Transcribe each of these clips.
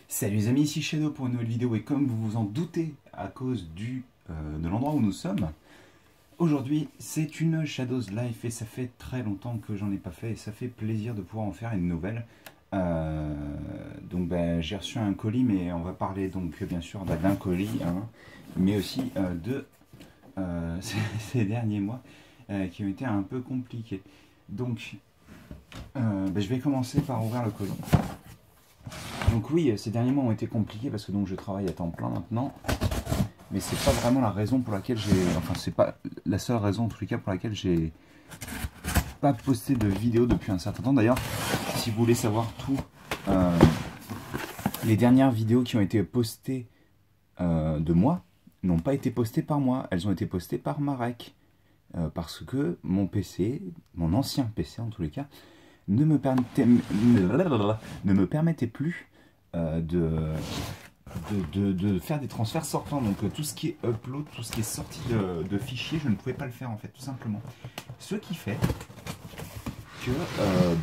Salut les amis, ici Shadow pour une nouvelle vidéo et comme vous vous en doutez à cause de l'endroit où nous sommes, aujourd'hui c'est une Shadows Life et ça fait très longtemps que j'en ai pas fait et ça fait plaisir de pouvoir en faire une nouvelle. J'ai reçu un colis mais on va parler donc bien sûr d'un colis, hein, mais aussi de ces derniers mois qui ont été un peu compliqués. Donc je vais commencer par ouvrir le colis. Donc oui, ces derniers mois ont été compliqués parce que donc je travaille à temps plein maintenant, mais c'est pas vraiment la raison pour laquelle c'est pas la seule raison en tous les cas pour laquelle j'ai pas posté de vidéo depuis un certain temps. D'ailleurs, si vous voulez savoir tout, les dernières vidéos qui ont été postées de moi n'ont pas été postées par moi, elles ont été postées par Marek, parce que mon PC, mon ancien PC en tous les cas, ne me permettait plus de faire des transferts sortants. Donc tout ce qui est upload, tout ce qui est sorti de fichiers, je ne pouvais pas le faire en fait, tout simplement. Ce qui fait que,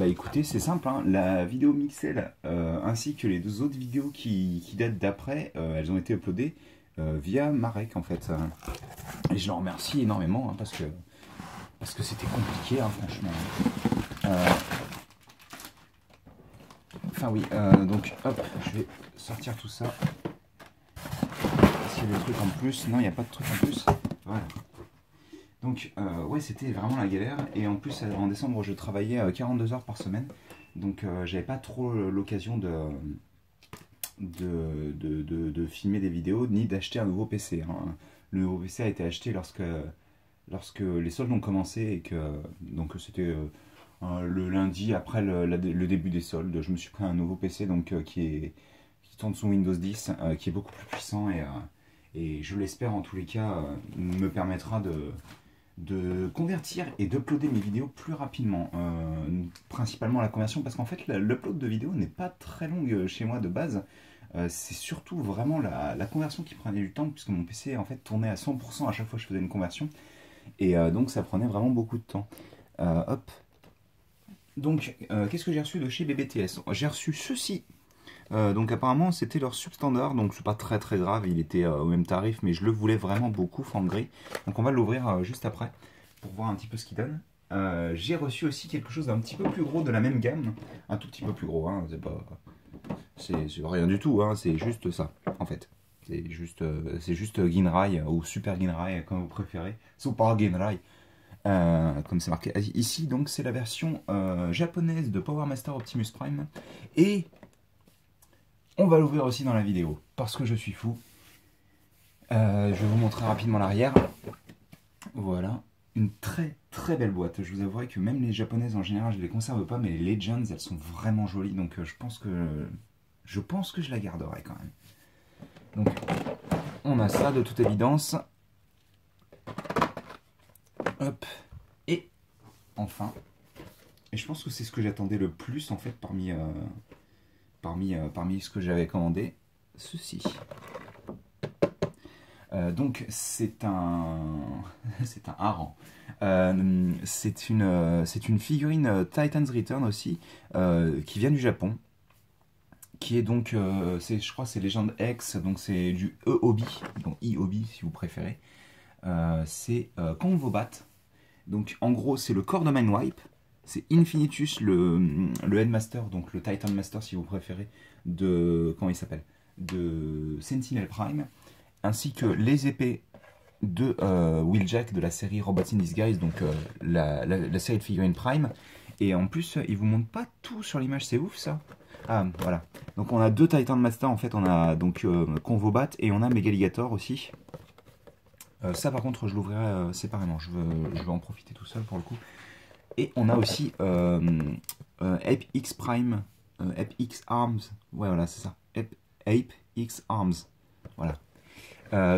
écoutez, c'est simple, hein, la vidéo Mixel ainsi que les deux autres vidéos qui datent d'après, elles ont été uploadées via Marek en fait. Et je le remercie énormément hein, parce que c'était compliqué, hein, franchement. Enfin oui, donc hop, je vais sortir tout ça. Est-ce qu'il y a des trucs en plus? Non, il n'y a pas de trucs en plus. Voilà. Donc ouais, c'était vraiment la galère. Et en plus, en décembre, je travaillais 42 heures par semaine. Donc j'avais pas trop l'occasion de filmer des vidéos, ni d'acheter un nouveau PC. Hein. Le nouveau PC a été acheté lorsque les soldes ont commencé et que donc c'était... le lundi après le début des soldes, je me suis pris un nouveau PC donc, qui tourne sous Windows 10, qui est beaucoup plus puissant et je l'espère en tous les cas me permettra de convertir et d'uploader mes vidéos plus rapidement. Principalement la conversion parce qu'en fait l'upload de vidéos n'est pas très longue chez moi de base. C'est surtout vraiment la conversion qui prenait du temps puisque mon PC en fait tournait à 100% à chaque fois que je faisais une conversion et donc ça prenait vraiment beaucoup de temps. Hop. Donc, qu'est-ce que j'ai reçu de chez BBTS? J'ai reçu ceci. Donc apparemment c'était leur substandard, donc c'est pas très très grave, il était au même tarif, mais je le voulais vraiment beaucoup, en gris. Donc on va l'ouvrir juste après, pour voir un petit peu ce qu'il donne. J'ai reçu aussi quelque chose d'un petit peu plus gros de la même gamme, un tout petit peu plus gros, hein, c'est rien du tout, hein, c'est juste ça, en fait. C'est juste Ginrai, ou Super Ginrai, comme vous préférez, Super Ginrai. Comme c'est marqué ici, donc c'est la version japonaise de Power Master Optimus Prime. Et on va l'ouvrir aussi dans la vidéo, parce que je suis fou. Je vais vous montrer rapidement l'arrière. Voilà, une très très belle boîte. Je vous avouerai que même les japonaises en général, je les conserve pas, mais les Legends, elles sont vraiment jolies, donc je pense que je la garderai quand même. Donc, on a ça de toute évidence. Hop, et enfin, et je pense que c'est ce que j'attendais le plus en fait parmi ce que j'avais commandé, ceci. Donc c'est un c'est un hareng. C'est une figurine Titan's Return aussi qui vient du Japon, qui est donc je crois c'est Legend X, donc c'est du E-Obi, donc I-Obi si vous préférez. C'est Convobat. Donc en gros c'est le corps de Mindwipe, c'est Infinitus le Headmaster, donc le Titan Master si vous préférez, comment il s'appelle, de Sentinel Prime, ainsi que les épées de Wheeljack de la série Robots in Disguise, donc la série de figurines Prime. Et en plus il vous montre pas tout sur l'image, c'est ouf ça. Ah voilà, donc on a deux Titan Master en fait, on a donc Convobat et on a Megaligator aussi. Ça par contre je l'ouvrirai séparément, je veux en profiter tout seul pour le coup. Et on a aussi Ape X Prime, Ape X Arms, ouais voilà c'est ça, Ape X Arms, voilà.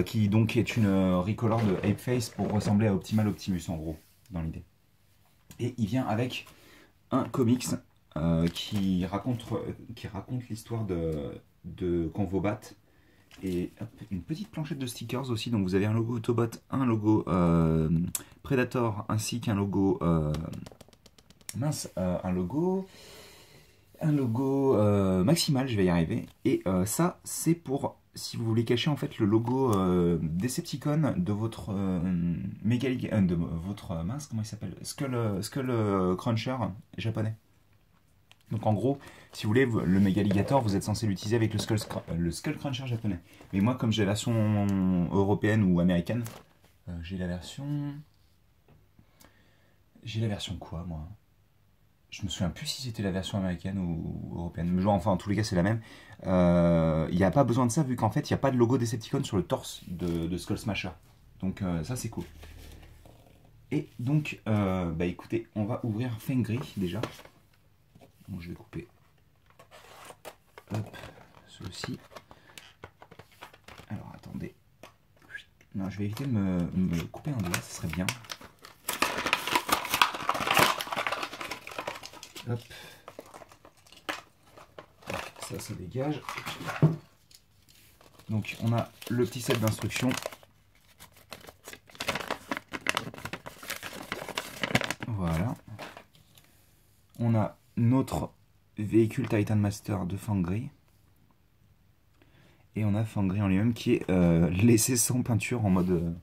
Qui donc est une recolor de Ape Face pour ressembler à Optimal Optimus en gros, dans l'idée. Et il vient avec un comics qui raconte l'histoire de Convobat. Et hop, une petite planchette de stickers aussi, donc vous avez un logo Autobot, un logo Predator, ainsi qu'un logo un logo Un logo maximal, je vais y arriver. Et ça, c'est pour si vous voulez cacher en fait le logo Decepticon de votre de votre mince, comment il s'appelle, Skull Cruncher japonais. Donc en gros, si vous voulez, le Megaligator, vous êtes censé l'utiliser avec le Skull Cruncher japonais. Mais moi, comme j'ai la version européenne ou américaine, j'ai la version... J'ai la version quoi, moi? Je me souviens plus si c'était la version américaine ou européenne. Mais genre, enfin, en tous les cas, c'est la même. Il n'y a pas besoin de ça, vu qu'en fait, il n'y a pas de logo Decepticon sur le torse de Skull Smasher. Donc ça, c'est cool. Et donc, bah écoutez, on va ouvrir Fengri, déjà. Bon, je vais couper. Hop, ceci. Alors, attendez. Non, je vais éviter de me couper un doigt, ça serait bien. Hop. Ça dégage. Donc, on a le petit set d'instructions. Voilà. On a notre véhicule Titan Master de Fengri. Et on a Fengri en lui-même qui est laissé sans peinture en mode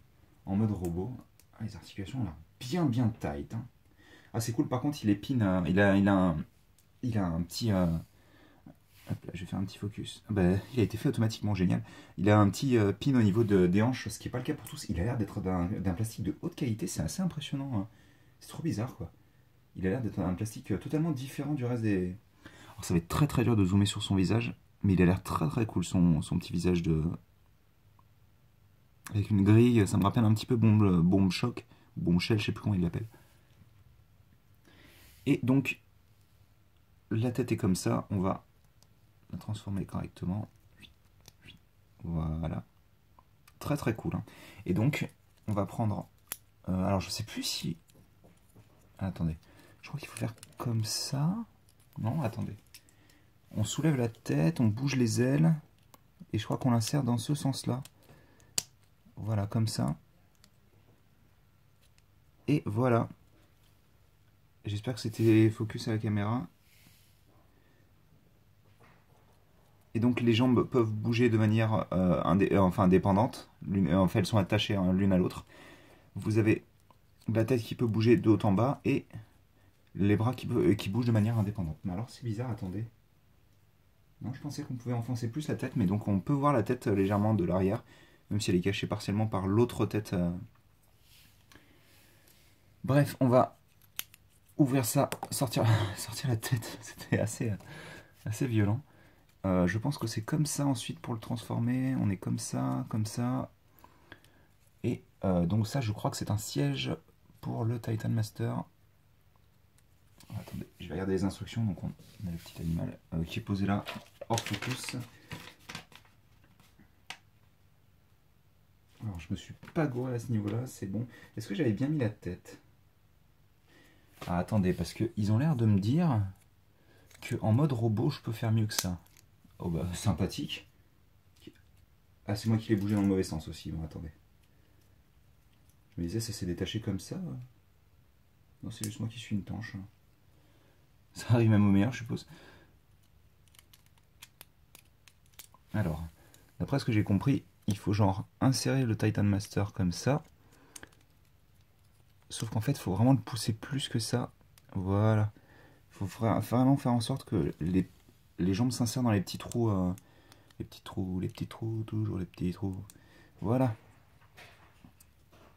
robot. Ah, les articulations ont l'air bien tight. Hein. Ah, c'est cool, par contre, il épine. Il a un petit. Hop là, je vais faire un petit focus. Ah bah, il a été fait automatiquement, génial. Il a un petit pin au niveau des hanches, ce qui n'est pas le cas pour tous. Il a l'air d'être d'un plastique de haute qualité, c'est assez impressionnant. Hein. C'est trop bizarre, quoi. Il a l'air d'être un plastique totalement différent du reste des. Alors, ça va être très dur de zoomer sur son visage, mais il a l'air très cool, son petit visage de. Avec une grille, ça me rappelle un petit peu bombe choc, bombe shell, je sais plus comment il l'appelle. Et donc, la tête est comme ça, on va la transformer correctement. Voilà. Très cool. Hein. Et donc, on va prendre... alors, je sais plus si... Ah, attendez. Je crois qu'il faut faire comme ça. Non, attendez. On soulève la tête, on bouge les ailes. Et je crois qu'on l'insère dans ce sens-là. Voilà, comme ça. Et voilà. J'espère que c'était focus à la caméra. Et donc les jambes peuvent bouger de manière indépendante. En fait, elles sont attachées l'une à l'autre. Vous avez la tête qui peut bouger de haut en bas et les bras qui bougent de manière indépendante. Mais alors c'est bizarre, attendez. Non, je pensais qu'on pouvait enfoncer plus la tête, mais donc on peut voir la tête légèrement de l'arrière, même si elle est cachée partiellement par l'autre tête. Bref, on va ouvrir ça, sortir la tête. C'était assez violent. Je pense que c'est comme ça ensuite pour le transformer. On est comme ça. Et donc ça, je crois que c'est un siège pour le Titan Master. Attendez, je vais regarder les instructions. Donc on a le petit animal qui est posé là, hors focus. Alors je me suis pas gouré à ce niveau-là, c'est bon. Est-ce que j'avais bien mis la tête? Ah attendez, parce qu'ils ont l'air de me dire que en mode robot, je peux faire mieux que ça. Oh bah sympathique. Ah c'est moi qui l'ai bougé dans le mauvais sens aussi, bon attendez. Je me disais ça s'est détaché comme ça. Non c'est juste moi qui suis une tanche. Ça arrive même au meilleur je suppose. Alors, d'après ce que j'ai compris, il faut genre insérer le Titan Master comme ça. Sauf qu'en fait il faut vraiment le pousser plus que ça. Voilà. Il faut vraiment faire en sorte que les jambes s'insèrent dans les petits trous. Les petits trous, toujours les petits trous. Voilà.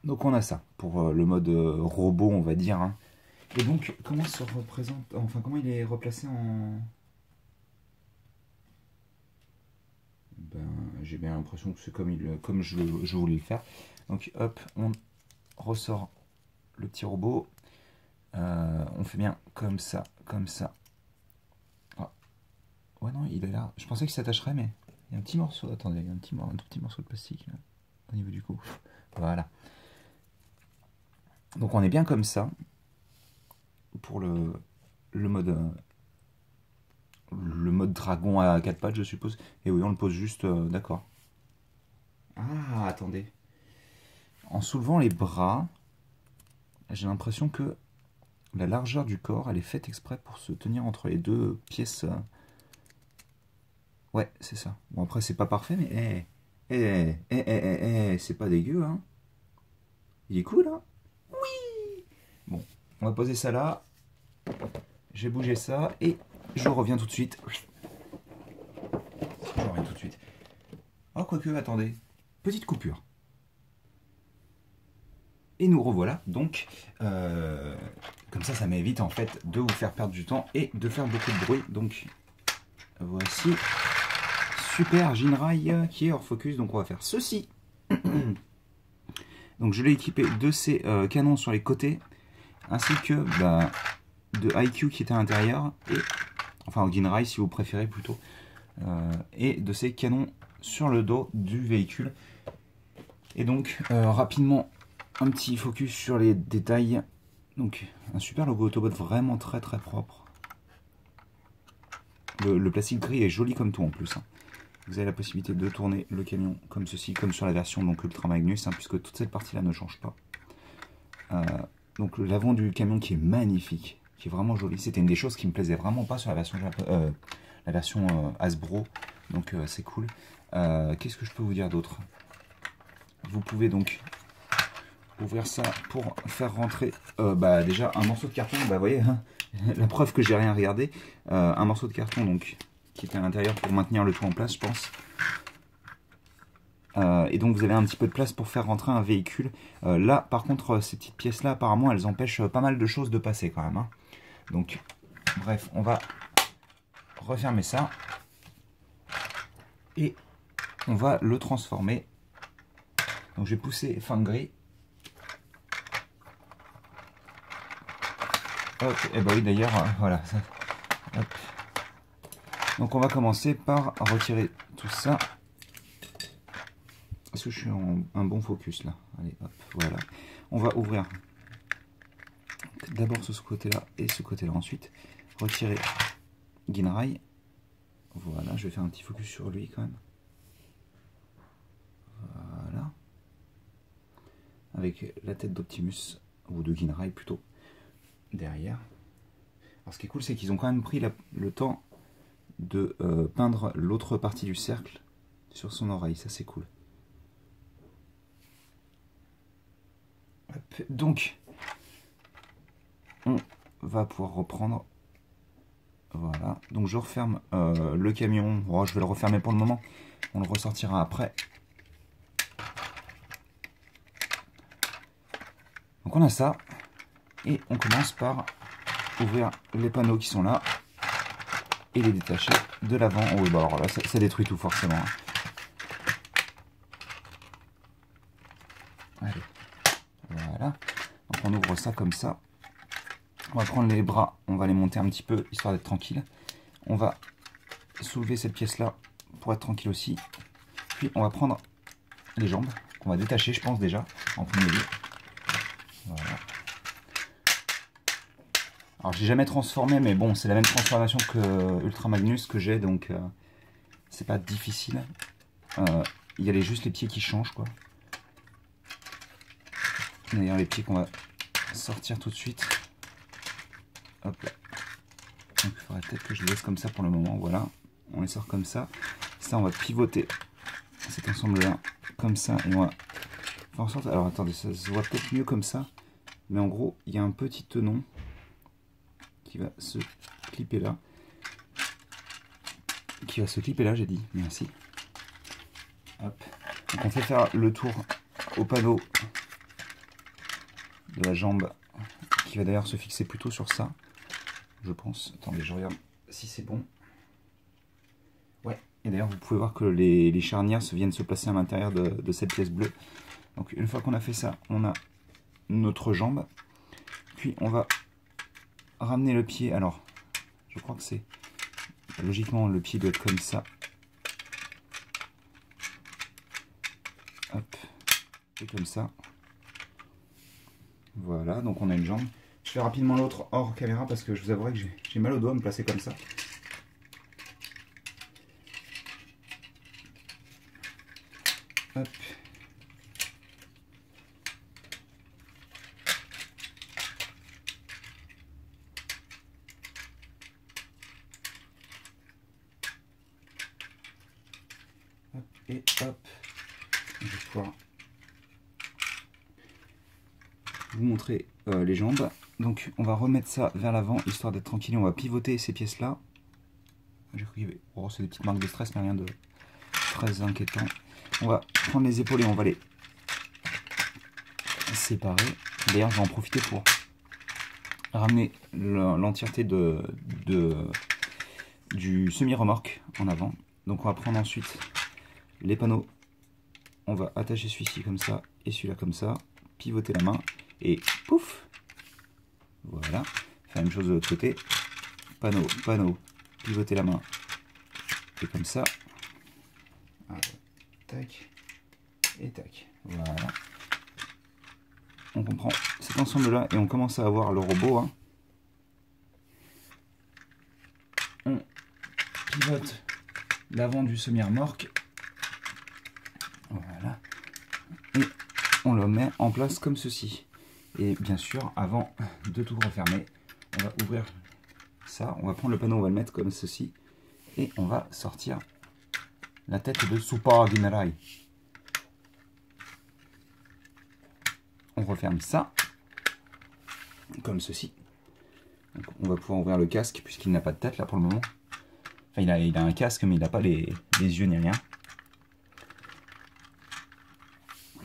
Donc on a ça pour le mode robot, on va dire. Hein. Et donc, comment se représente... Enfin, comment il est replacé en... Ben, j'ai bien l'impression que c'est comme je voulais le faire. Donc, hop, on ressort le petit robot. On fait bien comme ça, comme ça. Oh. Ouais, non, il est là. Je pensais qu'il s'attacherait, mais... Il y a un petit morceau, attendez, il y a un tout petit morceau de plastique là, au niveau du cou. Voilà. Donc on est bien comme ça pour le mode dragon à 4 pattes, je suppose. Et oui, on le pose juste, d'accord. Ah, attendez. En soulevant les bras, j'ai l'impression que la largeur du corps, elle est faite exprès pour se tenir entre les deux pièces. Ouais, c'est ça. Bon, après, c'est pas parfait, mais c'est pas dégueu, hein. Il est cool, hein. Bon, on va poser ça là. J'ai bougé ça et je reviens tout de suite. Je reviens tout de suite. Oh, quoique, attendez. Petite coupure. Et nous revoilà. Donc, comme ça m'évite en fait de vous faire perdre du temps et de faire beaucoup de bruit. Donc, voici. Super Jinrai qui est hors focus. Donc, on va faire ceci. Donc, je l'ai équipé de ces canons sur les côtés. Ainsi que de IQ qui est à l'intérieur. Et enfin, Jinrai si vous préférez plutôt. Et de ces canons sur le dos du véhicule. Et donc, rapidement, un petit focus sur les détails. Donc, un super logo Autobot vraiment très très propre. Le plastique gris est joli comme tout en plus. Hein. Vous avez la possibilité de tourner le camion comme ceci, comme sur la version donc Ultra Magnus, hein, puisque toute cette partie-là ne change pas. Donc, l'avant du camion qui est magnifique, qui est vraiment joli. C'était une des choses qui me plaisait vraiment pas sur la version Hasbro. Donc, c'est cool. Qu'est-ce que je peux vous dire d'autre? Vous pouvez donc ouvrir ça pour faire rentrer déjà un morceau de carton. Vous voyez, hein, la preuve que j'ai rien regardé. Un morceau de carton donc qui est à l'intérieur pour maintenir le tout en place, je pense. Et donc vous avez un petit peu de place pour faire rentrer un véhicule. Là, par contre, ces petites pièces-là, apparemment, elles empêchent pas mal de choses de passer quand même. Hein. Donc, bref, on va refermer ça. Et on va le transformer. Donc je vais pousser fin gris. Hop, et bah oui d'ailleurs, voilà. Hop. Donc on va commencer par retirer tout ça. Est-ce que je suis en un bon focus là? Allez, hop, voilà. On va ouvrir d'abord ce côté-là et ce côté-là ensuite. Retirer Jinrai. Voilà, je vais faire un petit focus sur lui quand même. Voilà. Avec la tête d'Optimus, ou de Jinrai plutôt, derrière. Alors ce qui est cool, c'est qu'ils ont quand même pris le temps de peindre l'autre partie du cercle sur son oreille, ça c'est cool. Hop. Donc, on va pouvoir reprendre. Voilà, donc je referme le camion. Oh, je vais le refermer pour le moment, on le ressortira après. Donc on a ça, et on commence par ouvrir les panneaux qui sont là, et les détacher de l'avant. Oh oui, bah alors là, ça détruit tout forcément. Allez, voilà. Donc on ouvre ça comme ça. On va prendre les bras, on va les monter un petit peu, histoire d'être tranquille. On va soulever cette pièce-là pour être tranquille aussi. Puis on va prendre les jambes, qu'on va détacher, je pense déjà, en premier lieu. Voilà. Alors j'ai jamais transformé, mais bon, c'est la même transformation que Ultra Magnus que j'ai, donc c'est pas difficile. Il y a juste les pieds qui changent, quoi. D'ailleurs, les pieds qu'on va sortir tout de suite. Hop là. Donc il faudrait peut-être que je les laisse comme ça pour le moment. Voilà, on les sort comme ça. Ça, on va pivoter cet ensemble-là comme ça, et on va faire en sorte. Alors attendez, ça se voit peut-être mieux comme ça, mais en gros, il y a un petit tenon qui va se clipper là. J'ai dit, merci. Hop. Donc on fait faire le tour au panneau de la jambe, qui va d'ailleurs se fixer plutôt sur ça, je pense. Attendez, je regarde si c'est bon. Ouais, et d'ailleurs vous pouvez voir que les charnières viennent se placer à l'intérieur de cette pièce bleue. Donc une fois qu'on a fait ça, on a notre jambe. Puis on va ramener le pied. Alors, je crois que c'est... Logiquement, le pied doit être comme ça. Hop, et comme ça. Voilà, donc on a une jambe. Je fais rapidement l'autre hors caméra parce que je vous avouerai que j'ai mal au doigt à me placer comme ça. Hop. Et hop, je vais pouvoir vous montrer les jambes. Donc on va remettre ça vers l'avant, histoire d'être tranquille. On va pivoter ces pièces-là. J'ai cru qu'il y avait... Oh, c'est des petites marques de stress, mais rien de très inquiétant. On va prendre les épaules et on va les séparer. D'ailleurs, je vais en profiter pour ramener l'entièreté du semi-remorque en avant. Donc on va prendre ensuite les panneaux. On va attacher celui-ci comme ça et celui-là comme ça. Pivoter la main et pouf. Voilà. Faire la même chose de l'autre côté. Panneau, panneau. Pivoter la main. Et comme ça. Allez, tac. Et tac. Voilà. On comprend cet ensemble-là et on commence à avoir le robot. Hein. On pivote l'avant du semi-remorque. Voilà. Et on le met en place comme ceci. Et bien sûr, avant de tout refermer, on va ouvrir ça. On va prendre le panneau, on va le mettre comme ceci. Et on va sortir la tête de Super Ginrai. On referme ça, comme ceci. Donc on va pouvoir ouvrir le casque, puisqu'il n'a pas de tête là pour le moment. Enfin, il a un casque, mais il n'a pas les yeux ni rien.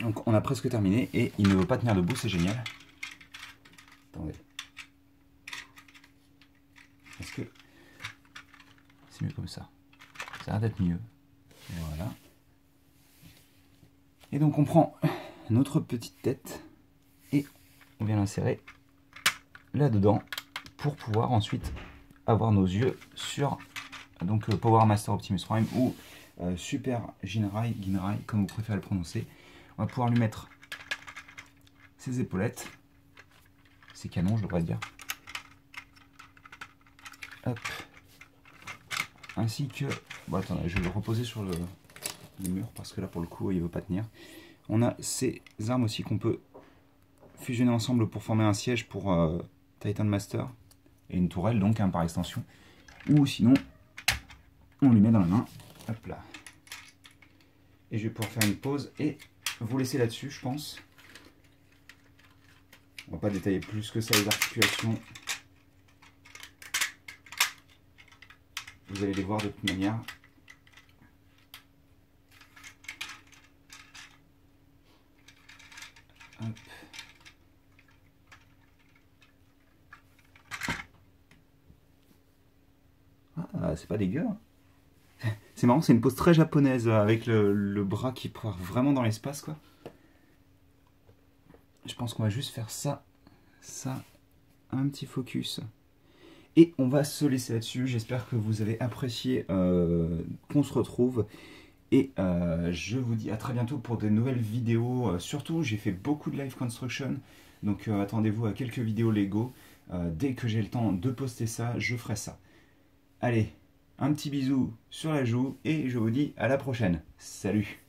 Donc on a presque terminé, et il ne veut pas tenir debout, c'est génial. Attendez. Est-ce que c'est mieux comme ça? Ça a l'air d'être mieux. Voilà. Et donc on prend notre petite tête, et on vient l'insérer là-dedans pour pouvoir ensuite avoir nos yeux sur donc Power Master Optimus Prime ou Super Ginrai, comme vous préférez le prononcer. On va pouvoir lui mettre ses épaulettes, ses canons, je devrais dire. Hop. Ainsi que... Bon, attendez, je vais le reposer sur le mur parce que là pour le coup il ne veut pas tenir. On a ces armes aussi qu'on peut fusionner ensemble pour former un siège pour Titan Master et une tourelle donc hein, par extension, ou sinon on lui met dans la main, hop là, et je vais pouvoir faire une pause et vous laisser là-dessus. Je pense on va pas détailler plus que ça les articulations, vous allez les voir de toute manière. Hop. Ah, c'est pas dégueu. C'est marrant, c'est une pose très japonaise avec le bras qui part vraiment dans l'espace, quoi. Je pense qu'on va juste faire ça, un petit focus. Et on va se laisser là-dessus. J'espère que vous avez apprécié qu'on se retrouve. Et je vous dis à très bientôt pour de nouvelles vidéos. Surtout, j'ai fait beaucoup de live construction. Donc attendez-vous à quelques vidéos Lego. Dès que j'ai le temps de poster ça, je ferai ça. Allez, un petit bisou sur la joue et je vous dis à la prochaine. Salut!